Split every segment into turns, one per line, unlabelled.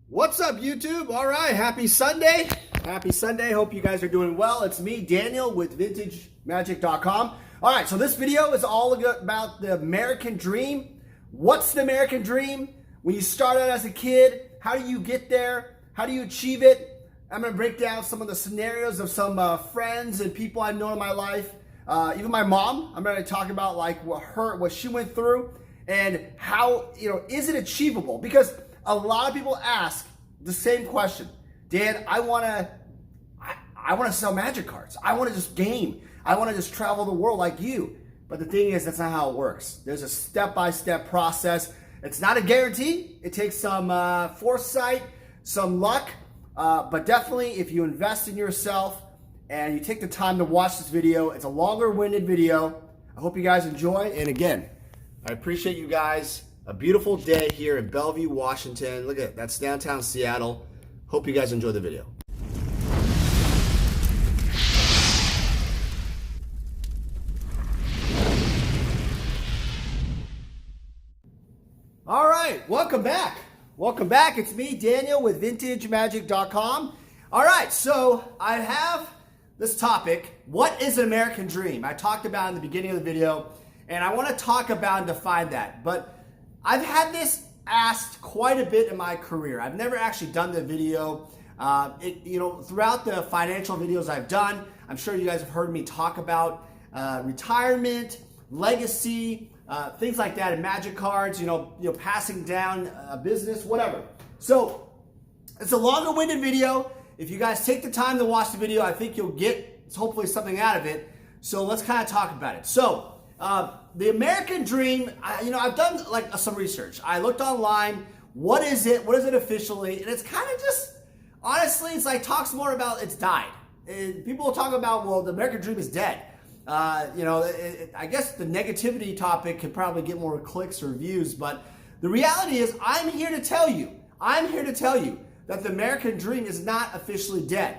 What's up, YouTube? All right, happy Sunday. Happy Sunday. Hope you guys are doing well. It's me, Daniel, with VintageMagic.com. All right, so this video is all about the American dream. What's the American dream? When you start out as a kid, how do you get there? How do you achieve it? I'm going to break down some of the scenarios of some friends and people I've known in my life. Even my mom, I'm going to talk about like what she went through and how, is it achievable? Because a lot of people ask the same question. Dan, I want to sell magic cards. I want to just game. I want to just travel the world like you. But the thing is, that's not how it works. There's a step-by-step process. It's not a guarantee. It takes some foresight, some luck. But definitely, if you invest in yourself and you take the time to watch this video, it's a longer-winded video. I hope you guys enjoy. And again, I appreciate you guys. A beautiful day here in Bellevue, Washington. Look at that, that's downtown Seattle. Hope you guys enjoy the video. All right, welcome back. Welcome back. It's me, Daniel, with VintageMagic.com. All right, so I have this topic. What is an American dream? I talked about in the beginning of the video, and I want to talk about and define that. But I've had this asked quite a bit in my career. I've never actually done the video. Throughout the financial videos I've done, I'm sure you guys have heard me talk about retirement, legacy, things like that in magic cards, passing down a business, whatever. So it's a longer-winded video. If you guys take the time to watch the video, I think you'll get hopefully something out of it. So let's kind of talk about it. So the American dream, I've done like some research. I looked online. What is it? What is it officially? And it's kind of just, honestly, it's like talks more about it's died. And people will talk about, well, the American dream is dead. I guess the negativity topic could probably get more clicks or views, but the reality is I'm here to tell you that the American dream is not officially dead.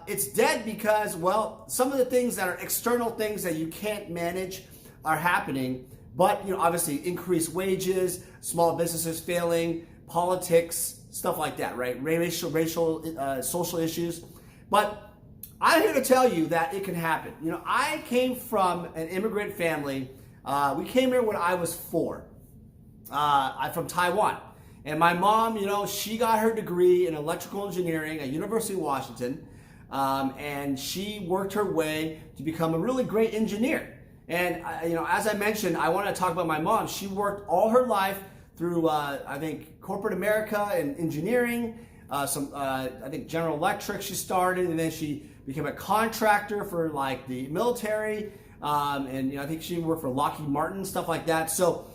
It's dead because, well, some of the things that are external things that you can't manage are happening, but, obviously increased wages, small businesses failing, politics, stuff like that, right? Racial, social issues. But I'm here to tell you that it can happen. I came from an immigrant family. We came here when I was 4. I'm from Taiwan. And my mom, she got her degree in electrical engineering at University of Washington. And she worked her way to become a really great engineer. And, as I mentioned, I want to talk about my mom. She worked all her life through, I think, corporate America and engineering. I think General Electric she started, and then she became a contractor for like the military. I think she worked for Lockheed Martin, stuff like that. So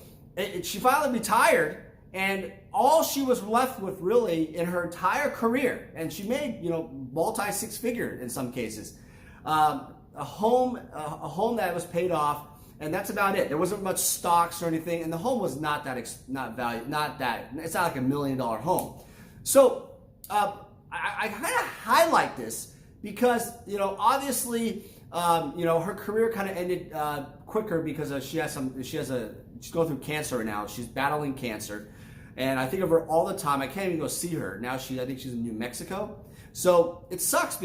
she finally retired. And all she was left with really in her entire career, and she made, multi six-figure in some cases, a home that was paid off, and that's about it. There wasn't much stocks or anything, and the home was it's not like $1 million home. So I kind of highlight this because, obviously, her career kind of ended quicker because she's going through cancer right now. She's battling cancer. And I think of her all the time. I can't even go see her. Now I think she's in New Mexico. So it sucks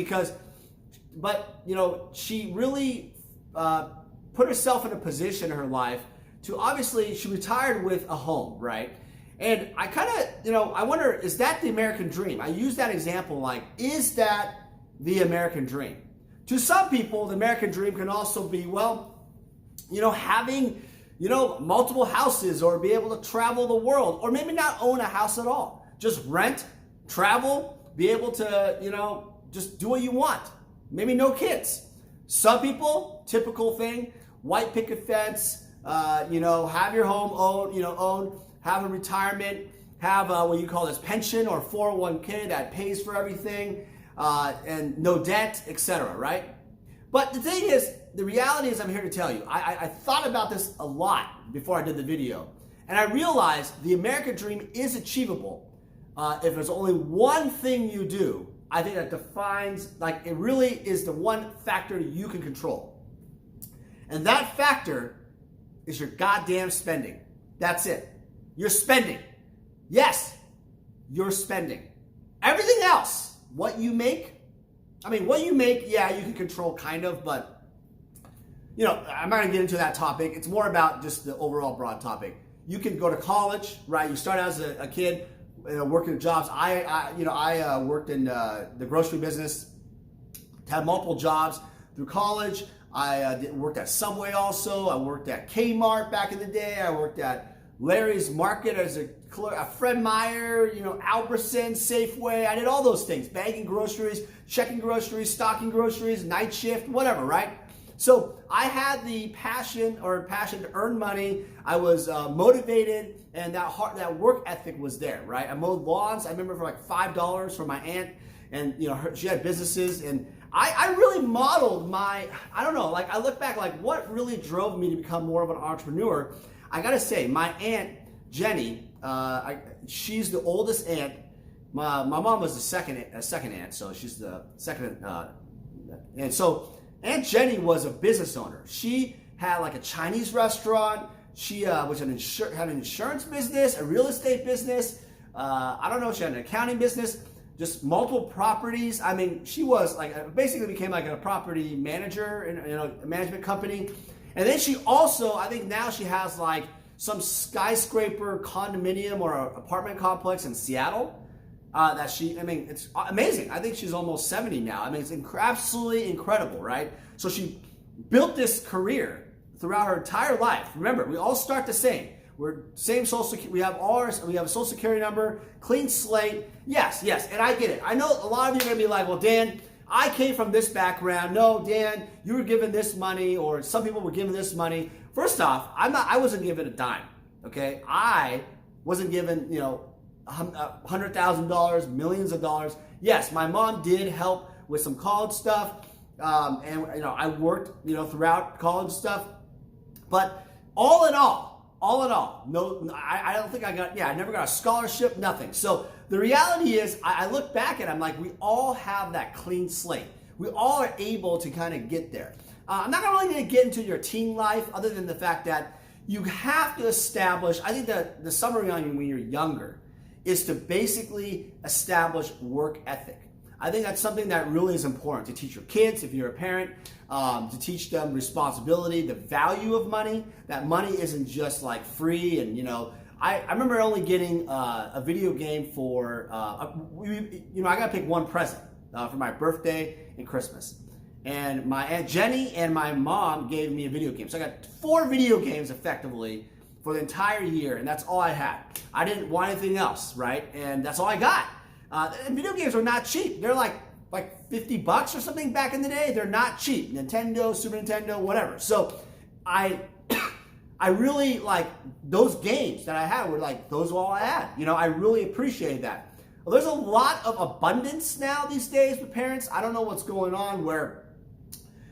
but she really put herself in a position in her life to obviously, she retired with a home, right? And I kind of, I wonder, is that the American dream? I use that example like, is that the American dream? To some people, the American dream can also be, well, having multiple houses or be able to travel the world, or maybe not own a house at all. Just rent, travel, be able to, just do what you want. Maybe no kids. Some people, typical thing, white picket fence, have your home owned, have a retirement, have what you call this pension or 401k that pays for everything, and no debt, etc., right? But the thing is, the reality is, I'm here to tell you, I thought about this a lot before I did the video, and I realized the American dream is achievable if there's only one thing you do, I think that defines, it really is the one factor you can control. And that factor is your goddamn spending. That's it. You're spending. Yes, your spending. Everything else, what you make, yeah, you can control kind of, but I'm not gonna get into that topic. It's more about just the overall broad topic. You can go to college, right? You start out as a kid, working jobs. I worked in the grocery business, had multiple jobs through college. I worked at Subway also. I worked at Kmart back in the day. I worked at Larry's Market as a Fred Meyer, Albertson, Safeway. I did all those things, bagging groceries, checking groceries, stocking groceries, night shift, whatever, right? So I had the passion to earn money. I was motivated, and that work ethic was there, right? I mowed lawns. I remember for like $5 for my aunt, and she had businesses, and I really modeled I look back, like what really drove me to become more of an entrepreneur. I gotta say, my aunt Jenny, she's the oldest aunt. My mom was the second aunt, so she's the second, and so Aunt Jenny was a business owner. She had like a Chinese restaurant. She had an insurance business, a real estate business. I don't know if she had an accounting business, just multiple properties. I mean, she was basically became like a property manager in a management company. And then she also, I think now she has like some skyscraper condominium or apartment complex in Seattle. It's amazing. I think she's almost 70 now. I mean, it's absolutely incredible, right? So she built this career throughout her entire life. Remember, we all start the same. We're same social security. We have ours. We have a social security number, clean slate. Yes, and I get it. I know a lot of you are gonna be like, well, Dan, I came from this background. No, Dan, you were given this money, or some people were given this money. First off, I wasn't given a dime. Okay, I wasn't given $100,000, millions of dollars. Yes, my mom did help with some college stuff, and I worked throughout college stuff. But all in all, no, I don't think I never got a scholarship, nothing. So the reality is, I look back and I'm like, we all have that clean slate. We all are able to kind of get there. I'm not really going to get into your teen life, other than the fact that you have to establish. I think that the summary on you when you're younger is to basically establish work ethic. I think that's something that really is important to teach your kids, if you're a parent, to teach them responsibility, the value of money, that money isn't just like free. And I remember only getting a video game for, I got to pick one present for my birthday and Christmas. And my Aunt Jenny and my mom gave me a video game. So I got 4 video games effectively for the entire year, and that's all I had. I didn't want anything else, right? And that's all I got. And video games are not cheap. They're like $50 or something back in the day. They're not cheap. Nintendo, Super Nintendo, whatever. So I really like those games that I had were like, those were all I had. I really appreciated that. Well, there's a lot of abundance now these days with parents. I don't know what's going on where,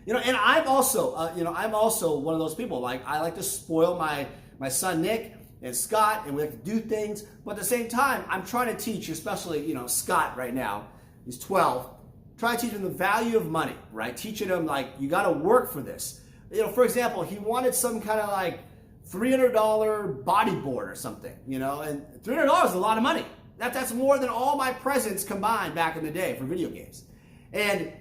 and I'm also one of those people. Like, I like to spoil my son Nick and Scott, and we like to do things, but at the same time, I'm trying to teach, especially, Scott right now, he's 12, trying to teach him the value of money, right? Teaching him, like, you got to work for this. For example, he wanted some kind of like $300 bodyboard or something, and $300 is a lot of money. That's more than all my presents combined back in the day for video games. And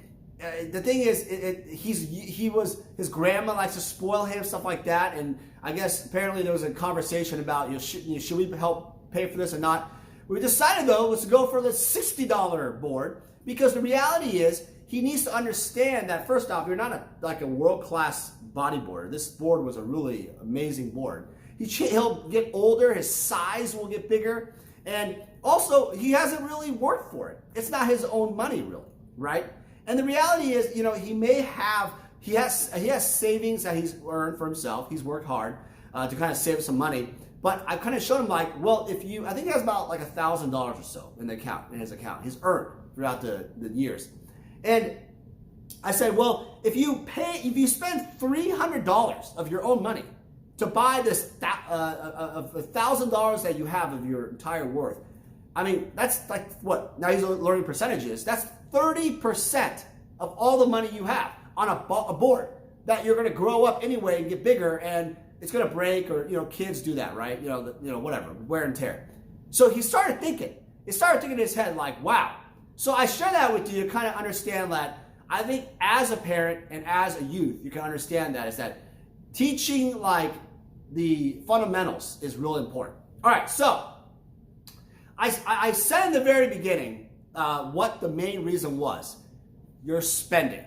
the thing is, his grandma likes to spoil him, stuff like that. And I guess apparently there was a conversation about, should we help pay for this or not? We decided though was to go for the $60 board, because the reality is he needs to understand that first off, you're not a world-class bodyboarder. This board was a really amazing board. He'll get older, his size will get bigger, and also he hasn't really worked for it. It's not his own money really, right? And the reality is, he has savings that he's earned for himself. He's worked hard to kind of save some money. But I kind of showed him like, well, I think he has about like $1,000 or so in his account. He's earned throughout the years. And I said, well, if you spend $300 of your own money to buy this $1,000 that you have of your entire worth, I mean, that's like what? Now he's learning percentages. That's 30% of all the money you have on a board that you're going to grow up anyway and get bigger, and it's going to break, or kids do that, right? Whatever, wear and tear. So he started thinking, it started thinking in his head like, wow. So I share that with you to kind of understand that I think as a parent and as a youth, you can understand that is that teaching like the fundamentals is really important. All right, so I said in the very beginning what the main reason was. You're spending.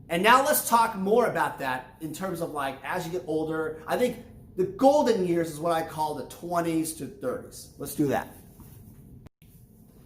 And now let's talk more about that in terms of like as you get older. I think the golden years is what I call the 20s to 30s. Let's do that.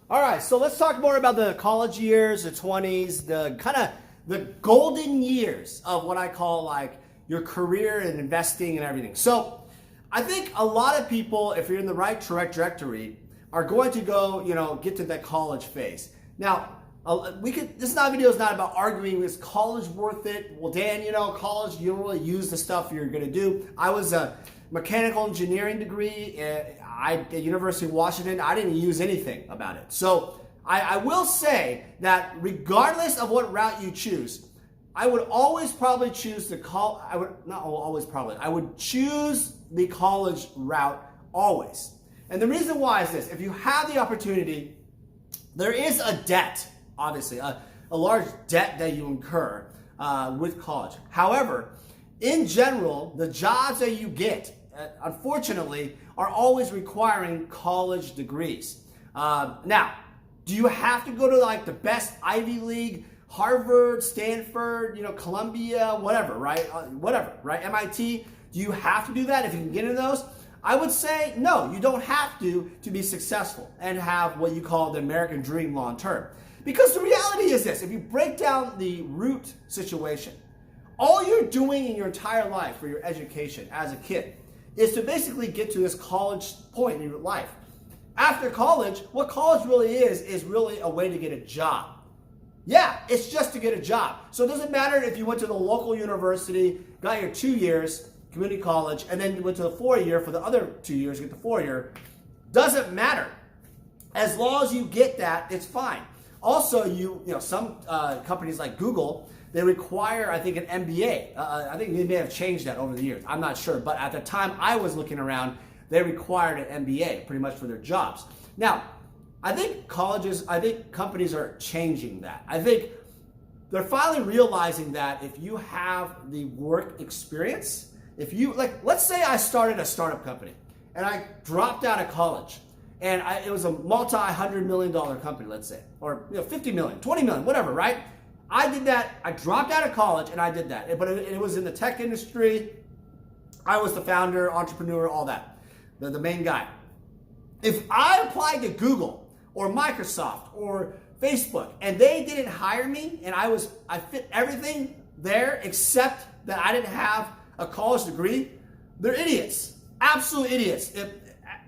All right, so let's talk more about the college years, the 20s, the kind of the golden years of what I call like your career and investing and everything. So I think a lot of people, if you're in the right trajectory, are going to go, get to that college phase. Now, this video is not about arguing, is college worth it? Well, Dan, college, you don't really use the stuff you're going to do. I was a mechanical engineering degree at University of Washington. I didn't use anything about it. So I will say that regardless of what route you choose, I would always probably choose the I would choose the college route always. And the reason why is this: if you have the opportunity, there is a debt, obviously, a large debt that you incur with college. However, in general, the jobs that you get, unfortunately, are always requiring college degrees. Now, do you have to go to like the best Ivy League, Harvard, Stanford, Columbia, whatever, right? MIT, do you have to do that if you can get into those? I would say no, you don't have to be successful and have what you call the American dream long term. Because the reality is this: if you break down the root situation, all you're doing in your entire life for your education as a kid is to basically get to this college point in your life. After college, what college really is really a way to get a job. Yeah, it's just to get a job. So it doesn't matter if you went to the local university, got your 2 years, community college, and then you went to the 4-year for the other 2 years, get the 4-year. Doesn't matter. As long as you get that, it's fine. Also, some companies like Google, they require, I think, an MBA. I think they may have changed that over the years. I'm not sure. But at the time I was looking around, they required an MBA pretty much for their jobs. Now, I think companies are changing that. I think they're finally realizing that if you have the work experience, let's say I started a startup company and I dropped out of college and it was a multi-$100 million company, let's say, or 50 million, 20 million, whatever, right? I did that. I dropped out of college and I did that. But it was in the tech industry. I was the founder, entrepreneur, all that, the main guy. If I applied to Google or Microsoft or Facebook and they didn't hire me and I fit everything there except that I didn't have a college degree, they're idiots, absolute idiots.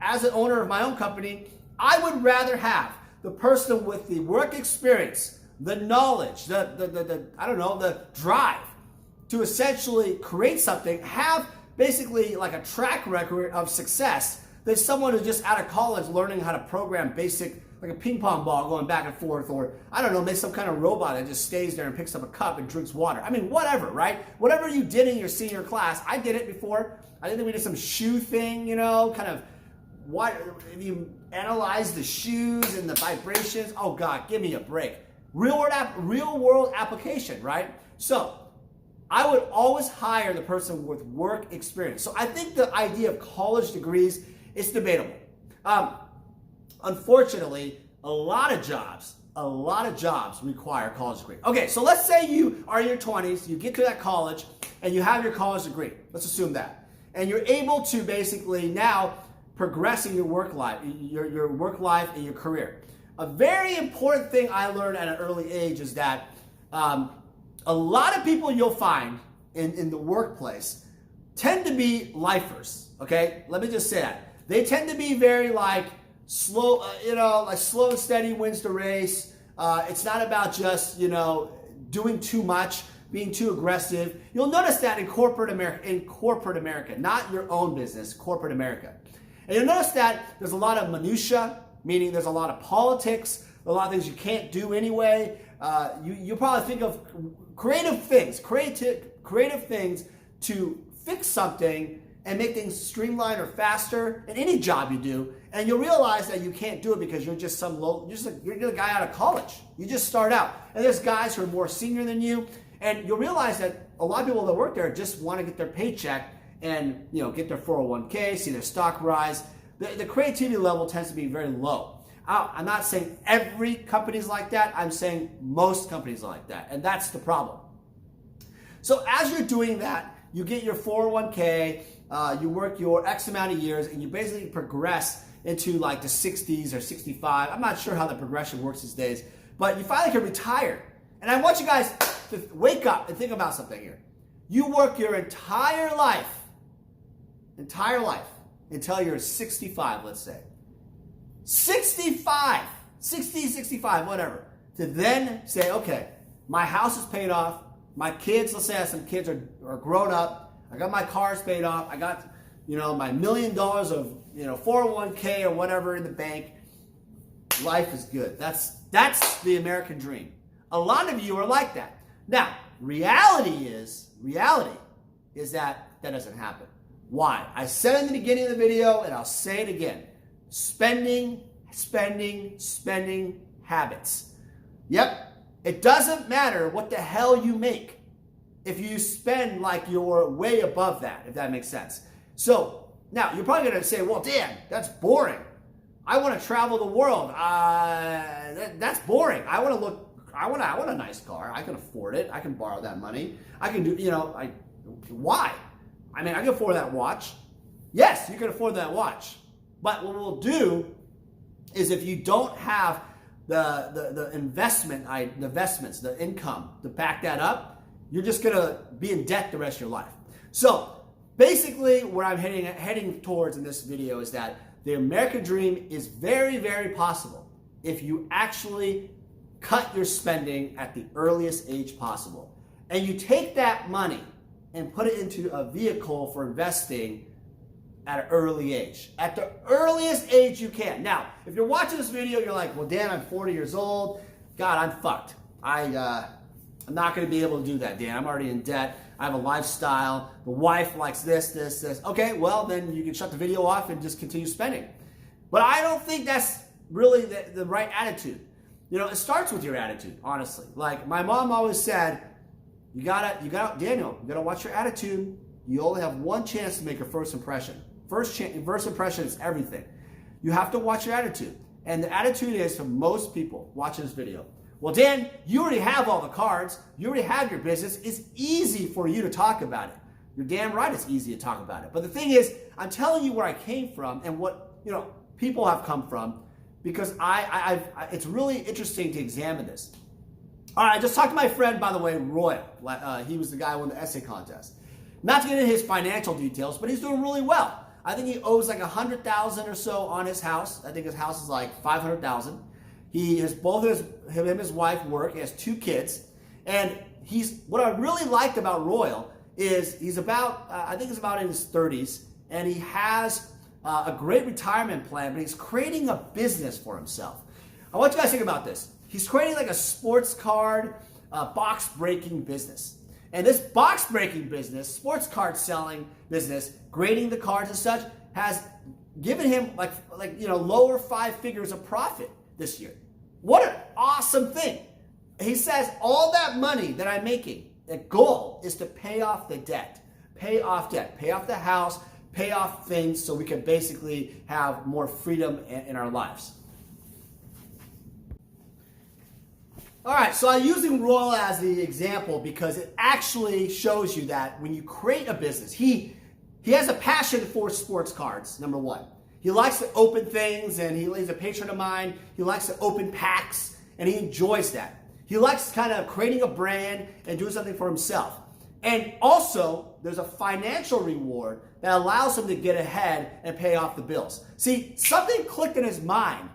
As an owner of my own company, I would rather have the person with the work experience, the knowledge, the drive to essentially create something, have basically like a track record of success, than someone who's just out of college learning how to program basic, like a ping pong ball going back and forth, or make some kind of robot that just stays there and picks up a cup and drinks water. I mean, whatever, right? Whatever you did in your senior class, I did it before. I think we did some shoe thing, if you analyze the shoes and the vibrations, oh God, give me a break. Real world application, right? So I would always hire the person with work experience. So I think the idea of college degrees is debatable. Unfortunately, a lot of jobs require a college degree. Okay, so let's say you are in your 20s, you get to that college, and you have your college degree. Let's assume that. And you're able to basically now progress in your work life, your work life and your career. A very important thing I learned at an early age is that a lot of people you'll find in the workplace tend to be lifers, okay? Let me just say that. They tend to be very slow, slow and steady wins the race. It's not about just, doing too much, being too aggressive. You'll notice that in corporate America, not your own business, corporate America. And you'll notice that there's a lot of minutia, meaning there's a lot of politics, a lot of things you can't do anyway. You probably think of creative things to fix something and make things streamlined or faster in any job you do, and you'll realize that you can't do it because you're just you're a guy out of college. You just start out, and there's guys who are more senior than you, and you'll realize that a lot of people that work there just want to get their paycheck and get their 401k, see their stock rise. The creativity level tends to be very low. I'm not saying every company is like that. I'm saying most companies are like that, and that's the problem. So as you're doing that, you get your 401k, you work your X amount of years, and you basically progress into like the 60s or 65. I'm not sure how the progression works these days, but you finally can retire. And I want you guys to wake up and think about something here. You work your entire life until you're 65, let's say. 65, 60, 65, whatever. To then say, okay, my house is paid off. My kids, let's say I have some kids are grown up. I got my cars paid off. I got, my $1 million of, 401k or whatever in the bank. Life is good. That's the American dream. A lot of you are like that. Now, reality is that doesn't happen. Why? I said in the beginning of the video, and I'll say it again. Spending habits. Yep. It doesn't matter what the hell you make if you spend like you're way above that, if that makes sense. So now you're probably going to say, well, Dan, that's boring. I want to travel the world. That's boring. I want a nice car. I can afford it. I can borrow that money. I can do, why? I mean, I can afford that watch. Yes, you can afford that watch. But what we'll do is if you don't have the investments, the income to back that up, you're just going to be in debt the rest of your life. So basically what I'm heading towards in this video is that the American dream is very, very possible if you actually cut your spending at the earliest age possible. And you take that money and put it into a vehicle for investing at an early age. At the earliest age you can. Now, if you're watching this video, you're like, well, Dan, I'm 40 years old. God, I'm fucked. I'm not going to be able to do that, Dan. I'm already in debt. I have a lifestyle. The wife likes this. Okay, well, then you can shut the video off and just continue spending. But I don't think that's really the right attitude. It starts with your attitude, honestly. Like my mom always said, Daniel, you gotta watch your attitude. You only have one chance to make a first impression. First impression is everything. You have to watch your attitude. And the attitude is, for most people watching this video, well, Dan, you already have all the cards. You already have your business. It's easy for you to talk about it. You're damn right it's easy to talk about it. But the thing is, I'm telling you where I came from and what people have come from, because it's really interesting to examine this. All right, I just talked to my friend, by the way, Royal. He was the guy who won the essay contest. Not to get into his financial details, but he's doing really well. I think he owes like $100,000 or so on his house. I think his house is like $500,000. He has him and his wife work. He has 2 kids, and what I really liked about Royal is he's about I think he's about in his 30s, and he has a great retirement plan, but he's creating a business for himself. I want you guys to think about this. He's creating like a sports card, box breaking business. And this box breaking business, sports card selling business, grading the cards and such, has given him lower 5 figures of profit this year. What an awesome thing. He says all that money that I'm making, the goal is to pay off the debt. Pay off debt. Pay off the house. Pay off things so we can basically have more freedom in our lives. All right, so I'm using Royal as the example because it actually shows you that when you create a business, he has a passion for sports cards, number one. He likes to open things, and he's a patron of mine. He likes to open packs, and he enjoys that. He likes kind of creating a brand and doing something for himself. And also, there's a financial reward that allows him to get ahead and pay off the bills. See, something clicked in his mind.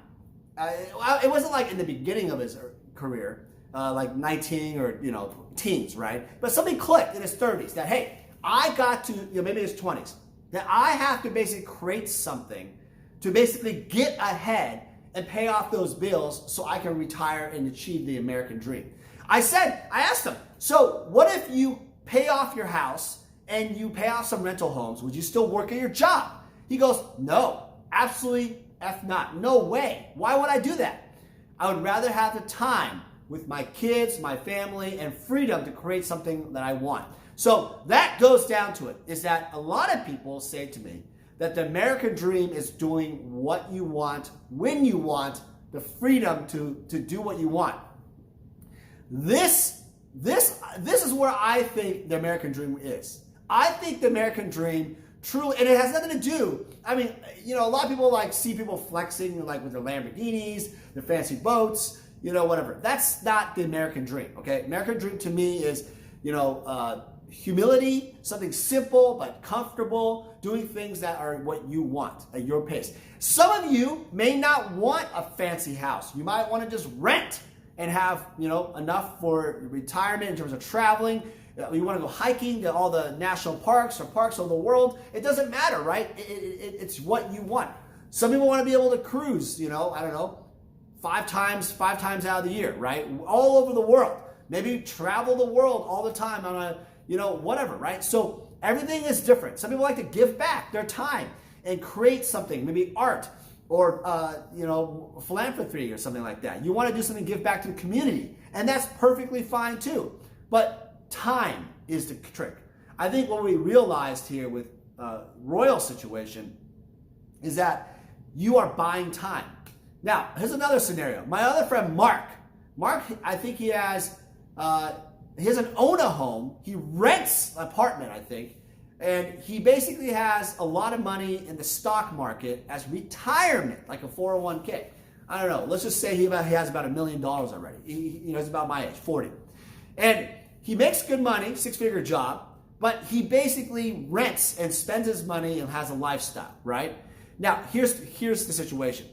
It wasn't like in the beginning of his career, like 19 or teens, right? But something clicked in his 30s that, hey, I got to, maybe his 20s, that I have to basically create something to basically get ahead and pay off those bills so I can retire and achieve the American dream. I asked him, so what if you pay off your house and you pay off some rental homes, would you still work at your job? He goes, no, absolutely F not. No way. Why would I do that? I would rather have the time with my kids, my family, and freedom to create something that I want. So that goes down to it, is that a lot of people say to me that the American dream is doing what you want, when you want, the freedom to do what you want. This is where I think the American dream is. I think the American dream truly, and it has nothing to do, I mean, you know, a lot of people like see people flexing like with their Lamborghinis, their fancy boats, you know, whatever. That's not the American dream, okay? American dream to me is, you know, humility, something simple but comfortable, doing things that are what you want at your pace. Some of you may not want a fancy house. You might want to just rent and have, you know, enough for retirement in terms of traveling. You want to go hiking to all the national parks or parks of the world. It doesn't matter, right? It's what you want. Some people want to be able to cruise, you know, I don't know, five times out of the year, right? All over the world. Maybe travel the world all the time on a, you know, whatever, right? So everything is different. Some people like to give back their time and create something, maybe art or, you know, philanthropy or something like that. You want to do something, give back to the community, and that's perfectly fine too. But time is the trick. I think what we realized here with Royal situation is that you are buying time. Now, here's another scenario. My other friend, Mark, I think he doesn't own a home. He rents an apartment, I think. And he basically has a lot of money in the stock market as retirement, like a 401k. I don't know. Let's just say he has about $1 million already. He's about my age, 40. And he makes good money, six-figure job, but he basically rents and spends his money and has a lifestyle, right? Now, here's the situation.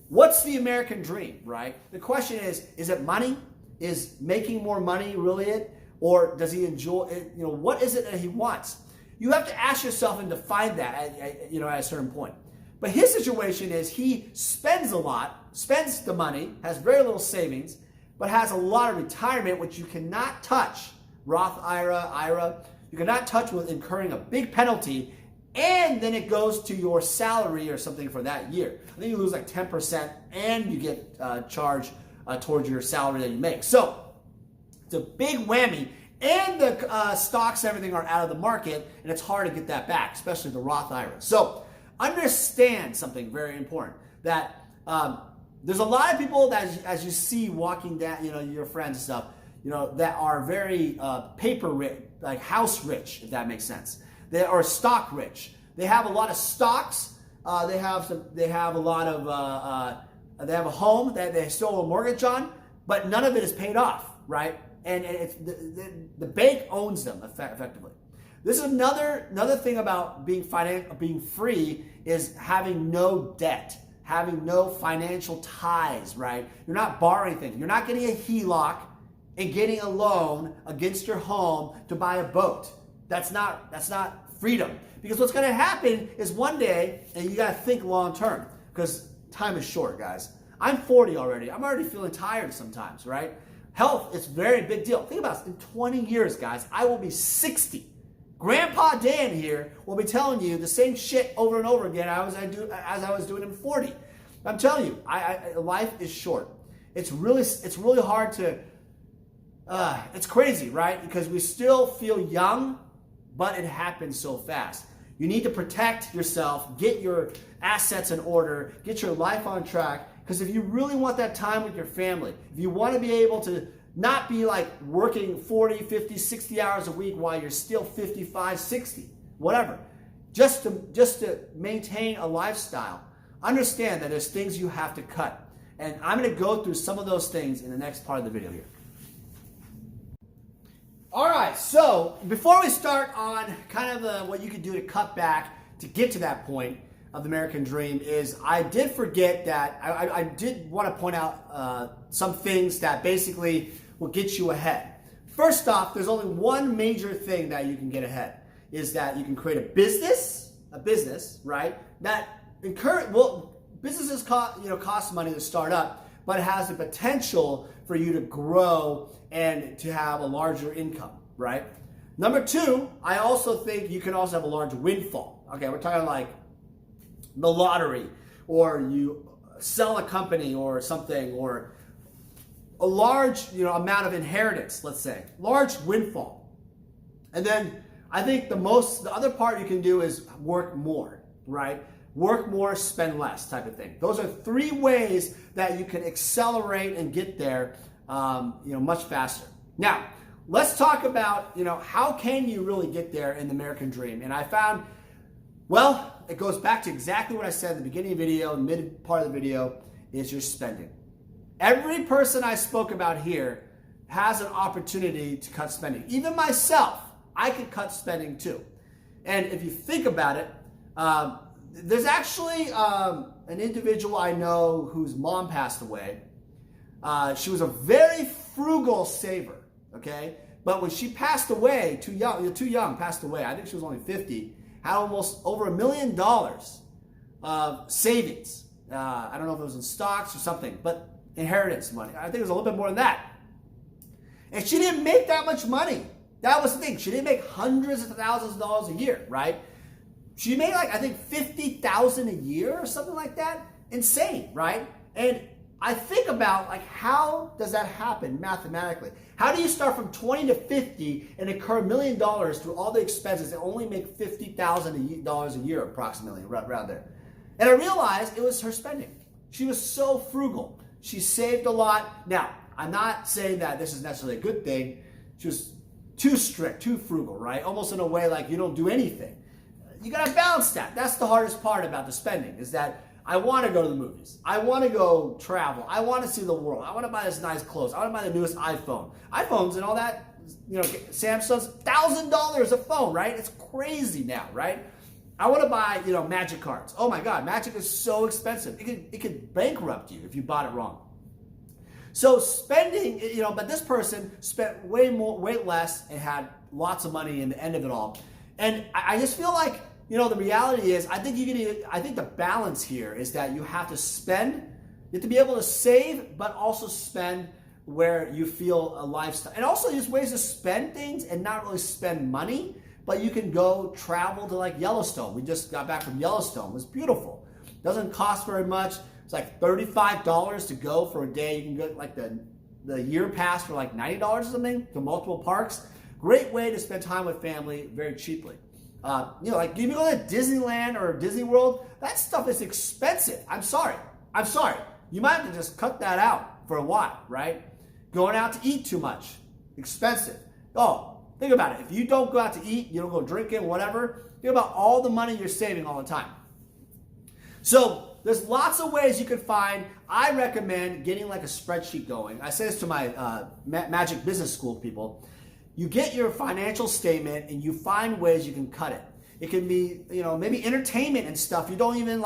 What's the American dream, right? The question is it money? Is making more money really it? Or does he enjoy it? You know, what is it that he wants? You have to ask yourself and define that at a certain point. But his situation is he spends a lot, spends the money, has very little savings, but has a lot of retirement, which you cannot touch. Roth IRA, you cannot touch with incurring a big penalty, and then it goes to your salary or something for that year. I think you lose like 10% and you get charged towards your salary that you make. So it's a big whammy, and the stocks, everything are out of the market, and it's hard to get that back, especially the Roth IRA. So understand something very important, that there's a lot of people that, as you see walking down, you know, your friends and stuff, you know, that are very paper rich, like house rich, if that makes sense. They are stock rich. They have a lot of stocks. They have a lot of they have a home that they still owe a mortgage on, but none of it is paid off, right? And it's the bank owns them effectively. This is another thing about being free, is having no debt, having no financial ties, right? You're not borrowing things. You're not getting a HELOC and getting a loan against your home to buy a boat. That's not freedom. Because what's going to happen is one day, and you got to think long term, because time is short, guys. I'm 40 already. I'm already feeling tired sometimes, right? Health is a very big deal. Think about it. In 20 years, guys, I will be 60. Grandpa Dan here will be telling you the same shit over and over again as I was doing in 40. I'm telling you, life is short. It's really hard to. It's crazy, right? Because we still feel young, but it happens so fast. You need to protect yourself, get your assets in order, get your life on track. Because if you really want that time with your family, if you want to be able to not be like working 40, 50, 60 hours a week while you're still 55, 60, whatever, just to maintain a lifestyle, understand that there's things you have to cut. And I'm going to go through some of those things in the next part of the video here. All right, so before we start on kind of what you can do to cut back to get to that point of the American dream, is I did forget that I did want to point out some things that basically will get you ahead. First off, there's only one major thing that you can get ahead, is that you can create a business, right? That businesses cost money to start up, but it has the potential for you to grow and to have a larger income, right? Number two, I also think you can also have a large windfall. Okay, we're talking like the lottery, or you sell a company or something, or a large amount of inheritance, let's say, large windfall. And then I think the other part you can do is work more, right? Work more, spend less type of thing. Those are three ways that you can accelerate and get there much faster. Now, let's talk about, how can you really get there in the American dream? And I found, well, it goes back to exactly what I said at the beginning of the video, mid part of the video, is your spending. Every person I spoke about here has an opportunity to cut spending. Even myself, I could cut spending too. And if you think about it, there's actually an individual I know whose mom passed away. She was a very frugal saver, okay? But when she passed away, too young, passed away, I think she was only 50, had almost over $1 million of savings. I don't know if it was in stocks or something, but inheritance money. I think it was a little bit more than that. And she didn't make that much money. That was the thing. She didn't make hundreds of thousands of dollars a year, right? She made I think $50,000 a year or something like that. Insane, right? And I think about how does that happen mathematically? How do you start from 20 to 50 and incur $1 million through all the expenses and only make $50,000 a year approximately, around there? And I realized it was her spending. She was so frugal. She saved a lot. Now, I'm not saying that this is necessarily a good thing. She was too strict, too frugal, right? Almost in a way like you don't do anything. You gotta balance that. That's the hardest part about the spending, is that I want to go to the movies. I want to go travel. I want to see the world. I want to buy this nice clothes. I want to buy the newest iPhone. iPhones and all that, Samsung's $1,000 a phone, right? It's crazy now, right? I want to buy, Magic cards. Oh my God, Magic is so expensive. It could bankrupt you if you bought it wrong. So spending, but this person spent way less and had lots of money in the end of it all. And I just feel like, the reality is, I think the balance here is that you have to spend, you have to be able to save, but also spend where you feel a lifestyle. And also there's ways to spend things and not really spend money, but you can go travel to Yellowstone. We just got back from Yellowstone. It was beautiful. Doesn't cost very much. It's like $35 to go for a day. You can go the year pass for $90 or something to multiple parks. Great way to spend time with family very cheaply. If you go to Disneyland or Disney World, that stuff is expensive. I'm sorry. You might have to just cut that out for a while, right? Going out to eat too much, expensive. Oh, think about it. If you don't go out to eat, you don't go drinking, whatever, think about all the money you're saving all the time. So there's lots of ways you can find. I recommend getting a spreadsheet going. I say this to my Magic Business School people. You get your financial statement and you find ways you can cut it. It can be, maybe entertainment and stuff you don't even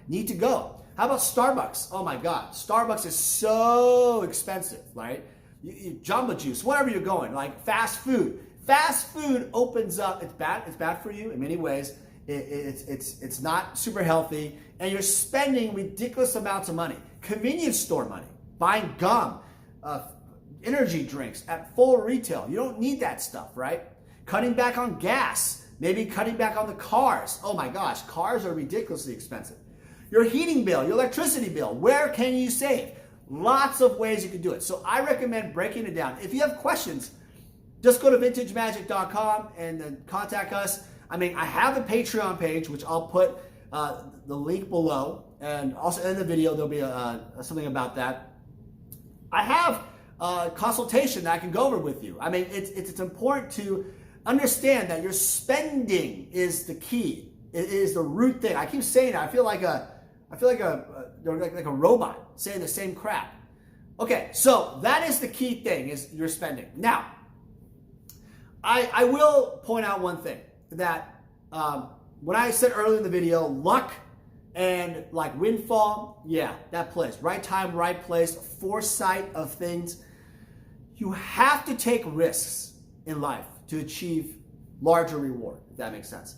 need to go. How about Starbucks? Oh my God, Starbucks is so expensive, right? Jamba Juice, wherever you're going, fast food. Fast food opens up, it's bad for you in many ways. It's not super healthy, and you're spending ridiculous amounts of money. Convenience store money, buying gum, energy drinks at full retail. You don't need that stuff, right? Cutting back on gas, maybe cutting back on the cars. Oh my gosh, cars are ridiculously expensive. Your heating bill, your electricity bill, where can you save? Lots of ways you can do it. So I recommend breaking it down. If you have questions, just go to vintagemagic.com and then contact us. I have a Patreon page, which I'll put the link below, and also in the video there'll be something about that. I have a consultation that I can go over with you. It's important to understand that your spending is the key. It is the root thing. I keep saying it. I feel like a robot saying the same crap. Okay, so that is the key thing, is your spending. Now, I will point out one thing, that when I said earlier in the video, luck and windfall, yeah, that plays. Right time, right place, foresight of things. You have to take risks in life to achieve larger reward, if that makes sense.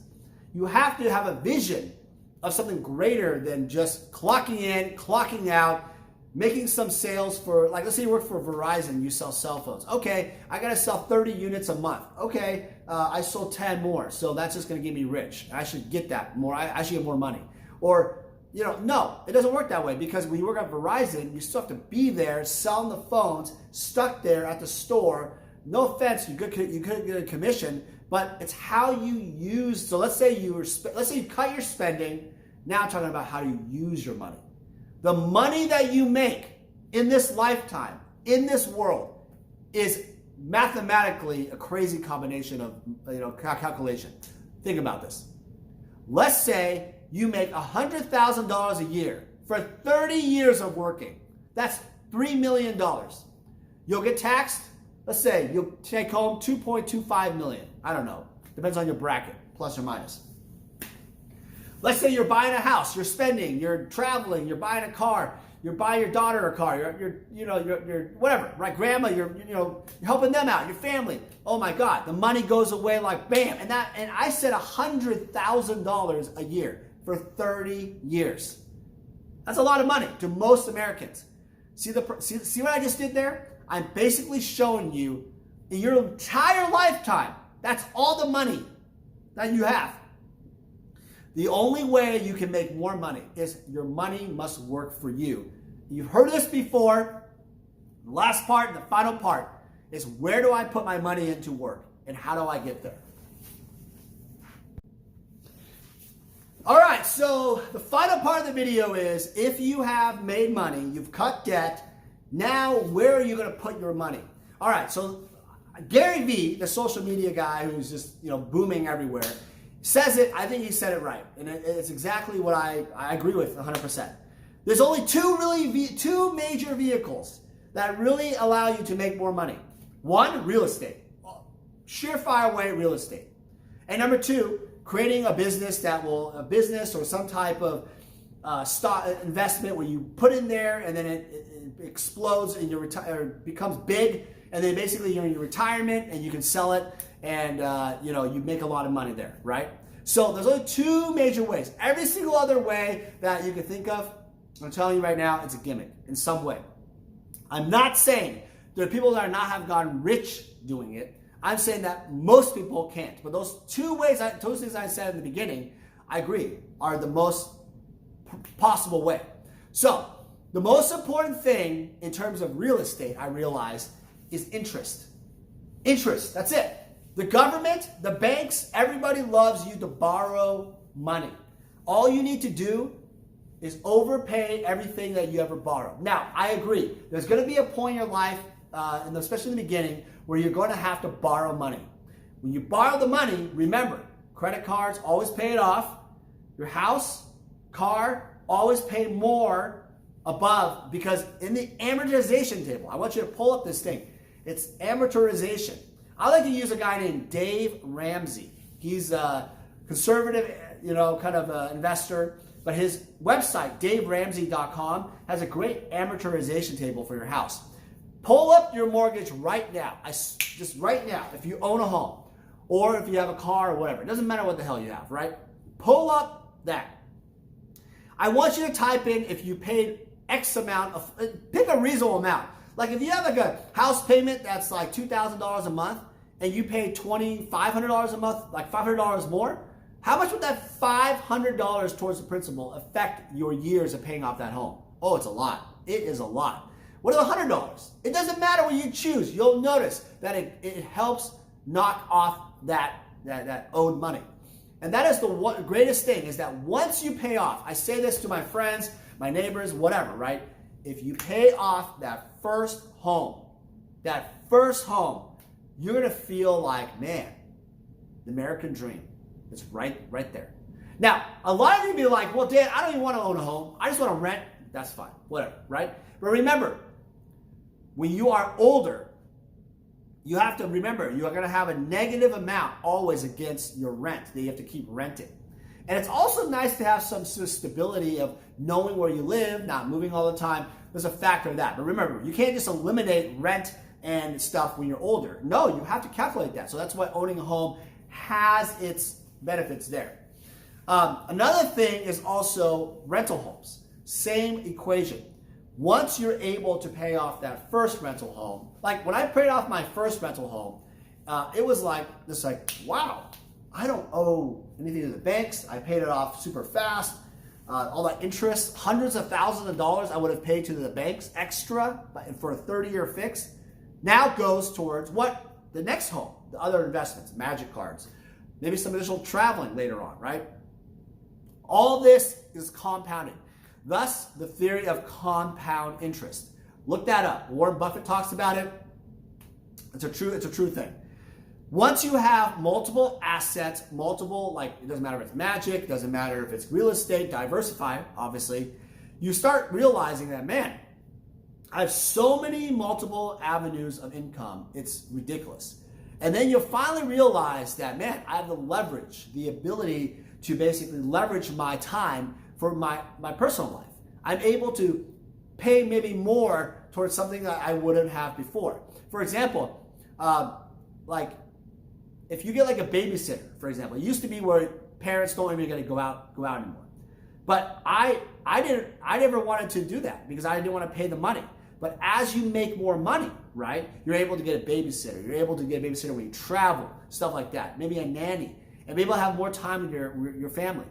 You have to have a vision of something greater than just clocking in, clocking out, making some sales for, like, let's say you work for Verizon, you sell cell phones. Okay, I gotta sell 30 units a month. Okay, I sold 10 more, so that's just gonna get me rich. I should get that more, I should get more money. Or, you know, no, it doesn't work that way, because when you work at Verizon, you still have to be there selling the phones, stuck there at the store. No offense, you could get a commission, but it's how you use. So let's say you cut your spending. Now I'm talking about how you use your money. The money that you make in this lifetime, in this world, is mathematically a crazy combination of, you know, calculation. Think about this. Let's say you make $100,000 a year for 30 years of working. That's $3 million. You'll get taxed. Let's say you'll take home $2.25 million. I don't know. Depends on your bracket, plus or minus. Let's say you're buying a house, you're spending, you're traveling, you're buying a car, you're buying your daughter a car, you're whatever, right? Grandma, you're helping them out, your family. Oh my God, the money goes away like bam. And I said $100,000 a year for 30 years. That's a lot of money to most Americans. See what I just did there? I'm basically showing you in your entire lifetime, that's all the money that you have. The only way you can make more money is your money must work for you. You've heard this before. The last part, the final part, is where do I put my money into work and how do I get there? All right, so the final part of the video is if you have made money, you've cut debt, now where are you going to put your money? All right, so Gary Vee, the social media guy who's just booming everywhere, says it. I think he said it right, and it's exactly what I agree with 100%. There's only two major vehicles that really allow you to make more money. One, real estate, surefire way real estate, and number two, creating a business or some type of stock investment where you put in there and then it explodes and becomes big, and then basically you're in your retirement and you can sell it and you make a lot of money there, right? So there's only two major ways. Every single other way that you can think of, I'm telling you right now, it's a gimmick in some way. I'm not saying there are people that have gotten rich doing it. I'm saying that most people can't. But those two ways, those things I said in the beginning, I agree, are the most possible way. So the most important thing in terms of real estate, I realize, is interest. Interest, that's it. The government, the banks, everybody loves you to borrow money. All you need to do is overpay everything that you ever borrow. Now, I agree. There's going to be a point in your life, and especially in the beginning, where you're going to have to borrow money. When you borrow the money, remember, credit cards, always pay it off. Your house, car, always pay more above, because in the amortization table, I want you to pull up this thing. It's amortization. I like to use a guy named Dave Ramsey. He's a conservative, kind of investor, but his website, daveramsey.com, has a great amortization table for your house. Pull up your mortgage right now. Just right now, if you own a home or if you have a car or whatever. It doesn't matter what the hell you have, right? Pull up that. I want you to type in if you paid X amount of, pick a reasonable amount. Like if you have like a house payment that's like $2,000 a month and you pay $2,500 a month, like $500 more, how much would that $500 towards the principal affect your years of paying off that home? Oh, it's a lot. It is a lot. What is $100? It doesn't matter what you choose. You'll notice that it helps knock off that owed money. And that is the greatest thing, is that once you pay off, I say this to my friends, my neighbors, whatever, right? If you pay off that first home, you're going to feel like, man, the American dream is right there. Now, a lot of you be like, well, Dan, I don't even want to own a home. I just want to rent. That's fine, whatever, right? But remember, when you are older, you have to remember you are going to have a negative amount always against your rent that you have to keep renting. And it's also nice to have some sort of stability of knowing where you live, not moving all the time. There's a factor of that. But remember, you can't just eliminate rent and stuff when you're older. No, you have to calculate that. So that's why owning a home has its benefits there. Another thing is also rental homes. Same equation. once you're able to pay off that first rental home, like when I paid off my first rental home, it was like, wow, I don't owe anything to the banks. I paid it off super fast. All that interest, hundreds of thousands of dollars I would have paid to the banks extra for a 30-year fix, now goes towards what? The next home, the other investments, magic cards, maybe some additional traveling later on, right? All this is compounding. Thus, the theory of compound interest. Look that up. Warren Buffett talks about it. It's a true thing. Once you have multiple assets, it doesn't matter if it's magic, doesn't matter if it's real estate, diversify, obviously, you start realizing that, man, I have so many multiple avenues of income, it's ridiculous. And then you'll finally realize that, man, I have the leverage, the ability to basically leverage my time for my personal life. I'm able to pay maybe more towards something that I wouldn't have before. For example, if you get like a babysitter, for example, it used to be where parents don't even get to go out anymore. But I never wanted to do that because I didn't want to pay the money. But as you make more money, right, you're able to get a babysitter. You're able to get a babysitter when you travel, stuff like that. Maybe a nanny, and be able to have more time with your family.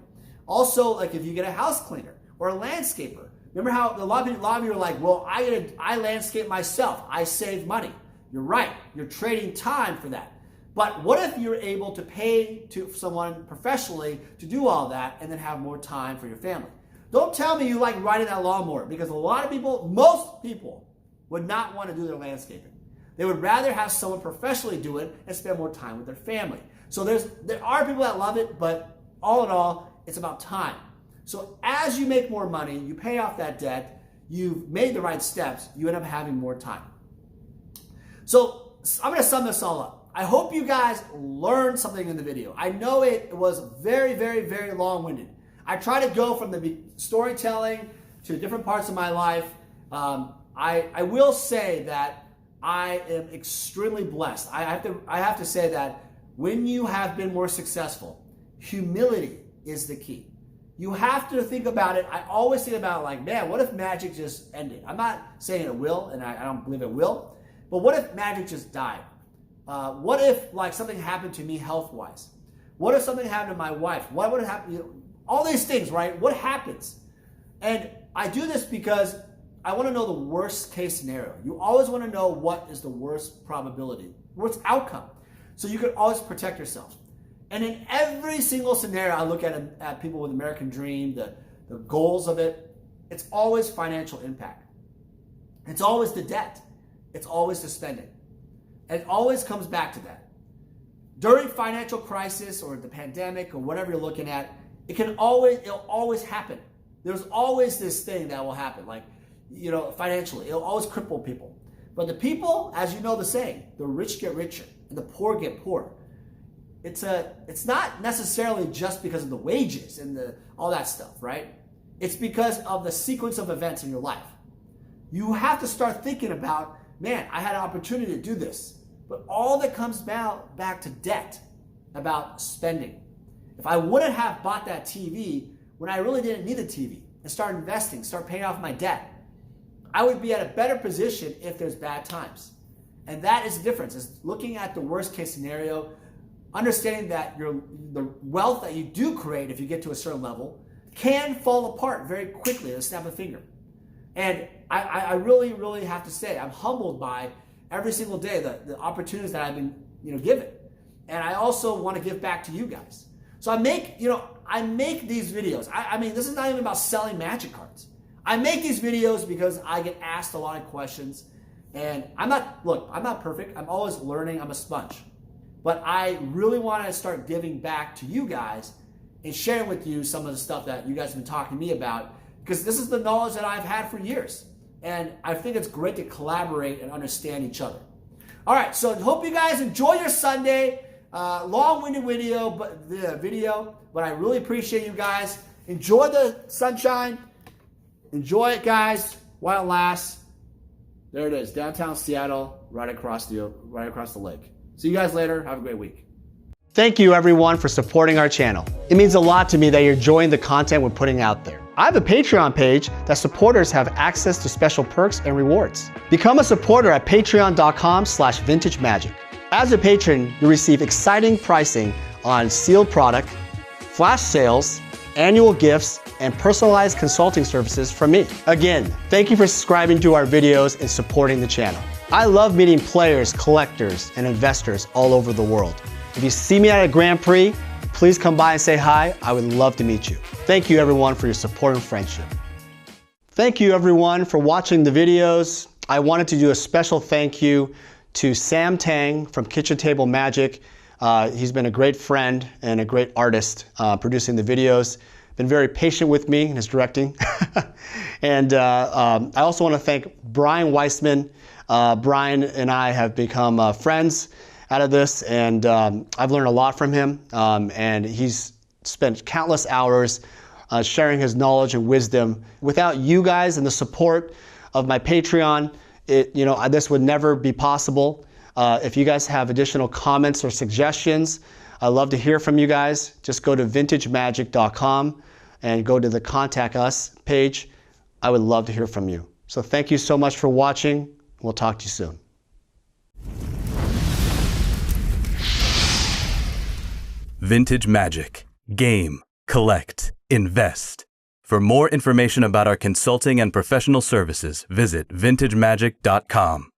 Also, like if you get a house cleaner or a landscaper. Remember how a lot of you are like, well, I landscape myself. I save money. You're right. You're trading time for that. But what if you're able to pay to someone professionally to do all that and then have more time for your family? Don't tell me you like riding that lawnmower, because a lot of people, most people, would not want to do their landscaping. They would rather have someone professionally do it and spend more time with their family. So there are people that love it, but all in all, it's about time. So as you make more money, you pay off that debt, you've made the right steps, you end up having more time. So I'm going to sum this all up. I hope you guys learned something in the video. I know it was very, very, very long-winded. I try to go from the storytelling to different parts of my life. I will say that I am extremely blessed. I have to say that when you have been more successful, humility is the key. You have to think about it. I always think about it like, man, what if magic just ended? I'm not saying it will, and I don't believe it will, but what if magic just died? What if like something happened to me health-wise? What if something happened to my wife? What would happen? All these things, right? What happens? And I do this because I want to know the worst case scenario. You always want to know what is the worst probability, worst outcome, so you can always protect yourself. And in every single scenario I look at people with American Dream, the goals of it, it's always financial impact. It's always the debt. It's always the spending. And it always comes back to that. During financial crisis or the pandemic or whatever you're looking at, it'll always happen. There's always this thing that will happen, like, financially. It'll always cripple people. But the people, as you know the saying, the rich get richer and the poor get poorer. It's not necessarily just because of the wages and all that stuff, right? It's because of the sequence of events in your life. You have to start thinking about, man, I had an opportunity to do this. But all that comes back to debt, about spending. If I wouldn't have bought that TV when I really didn't need the TV and start investing, start paying off my debt, I would be at a better position if there's bad times. And that is the difference, is looking at the worst case scenario, understanding that the wealth that you do create if you get to a certain level can fall apart very quickly at a snap of a finger. And I really, really have to say, I'm humbled by every single day the opportunities that I've been given. And I also want to give back to you guys. So I make these videos. I mean, this is not even about selling magic cards. I make these videos because I get asked a lot of questions. And I'm not perfect. I'm always learning. I'm a sponge. But I really want to start giving back to you guys and sharing with you some of the stuff that you guys have been talking to me about, because this is the knowledge that I've had for years. And I think it's great to collaborate and understand each other. All right, so I hope you guys enjoy your Sunday. Long-winded video, but I really appreciate you guys. Enjoy the sunshine. Enjoy it, guys, while it lasts. There it is, downtown Seattle, right across the lake. See you guys later. Have a great week. Thank you, everyone, for supporting our channel. It means a lot to me that you're enjoying the content we're putting out there. I have a Patreon page that supporters have access to special perks and rewards. Become a supporter at patreon.com/vintagemagic. As a patron, you receive exciting pricing on sealed product, flash sales, annual gifts, and personalized consulting services from me. Again, thank you for subscribing to our videos and supporting the channel. I love meeting players, collectors, and investors all over the world. If you see me at a Grand Prix, please come by and say hi. I would love to meet you. Thank you everyone for your support and friendship. Thank you everyone for watching the videos. I wanted to do a special thank you to Sam Tang from Kitchen Table Magic. He's been a great friend and a great artist producing the videos. Been very patient with me in his directing. And I also want to thank Brian Weissman. Brian and I have become friends out of this, and I've learned a lot from him. And he's spent countless hours sharing his knowledge and wisdom. Without you guys and the support of my Patreon, this would never be possible. If you guys have additional comments or suggestions, I'd love to hear from you guys. Just go to vintagemagic.com and go to the Contact Us page. I would love to hear from you. So thank you so much for watching. We'll talk to you soon.
Vintage Magic. Game, collect, invest. For more information about our consulting and professional services, visit vintagemagic.com.